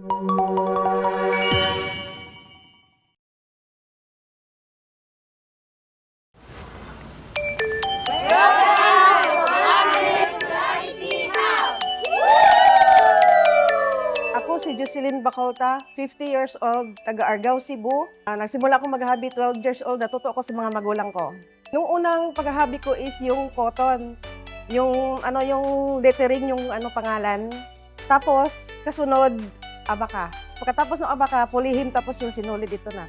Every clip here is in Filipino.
Ako si Jocelyn Bacolta, 50 years old, taga Argao, Cebu. Nagsimula ako maghahabi 12 years old, natuto ako sa mga magulang ko. Nung unang paghahabi ko is yung cotton, yung lettering, yung pangalan. Tapos kasunod abaka. Pagkatapos ng abaka, pulihim, tapos yung sinulid dito na.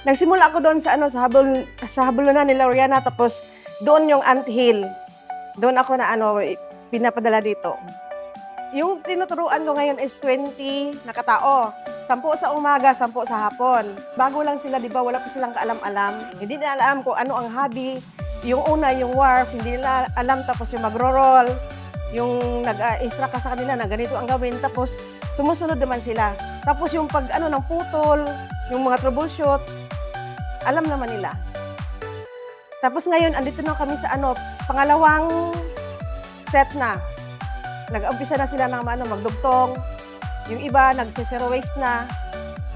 Nagsimula ako doon sa habulunan ni Lauriana, tapos doon yung anthill. Doon ako na pinapadala dito. Yung tinuturuan ko ngayon is 20 na katao. 10 sa umaga, 10 sa hapon. Bago lang sila, di ba? Wala pa silang kaalam-alam. Hindi nila alam kung ano ang hobby. Yung una, yung warp, hindi nila alam. Tapos yung magro-roll. Yung nag-instruct ka sa kanila na ganito ang gawin. Tapos sumusunod naman sila. Tapos yung ng putol, yung mga troubleshoot, alam naman nila. Tapos ngayon, andito na kami sa pangalawang set na. Nag-umpisa na sila ng magdugtong. Yung iba, nag-zero waste na.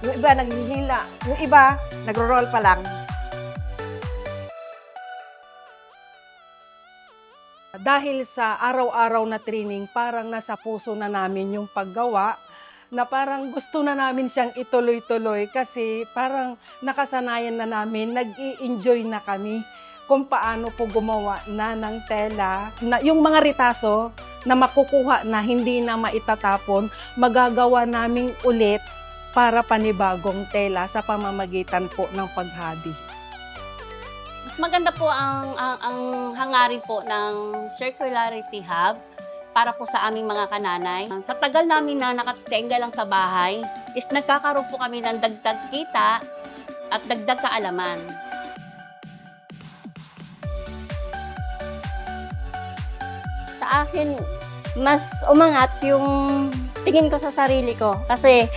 Yung iba, naghihila. Yung iba, nagro-roll pa lang. Dahil sa araw-araw na training, parang nasa puso na namin yung paggawa, na parang gusto na namin siyang ituloy-tuloy kasi parang nakasanayan na namin, nag-i-enjoy na kami kung paano po gumawa na ng tela. Yung mga ritaso na makukuha na hindi na maitatapon, magagawa namin ulit para panibagong tela sa pamamagitan po ng paghabi. Maganda po ang hangarin po ng Circularity Hub para po sa aming mga kananay. Sa tagal namin na nakatenga lang sa bahay, is nagkakaroon po kami ng dagdag kita at dagdag kaalaman. Sa akin, mas umangat yung tingin ko sa sarili ko. Kasi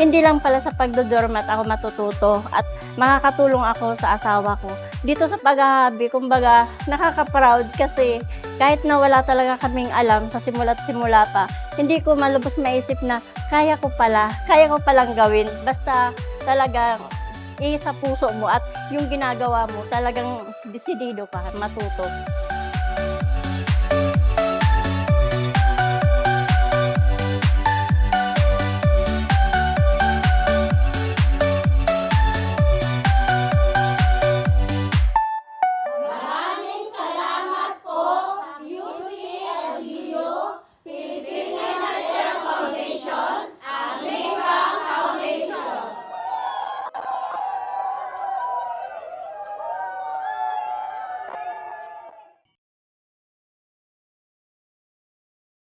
hindi lang pala sa pagdodormat ako matututo at makakatulong ako sa asawa ko. Dito sa paghahabi, kumbaga, nakaka-proud kasi kahit na wala talaga kaming alam sa simula't simula pa, hindi ko malubos maisip na kaya ko palang gawin. Basta talagang sa puso mo at yung ginagawa mo, talagang desidido ka matuto.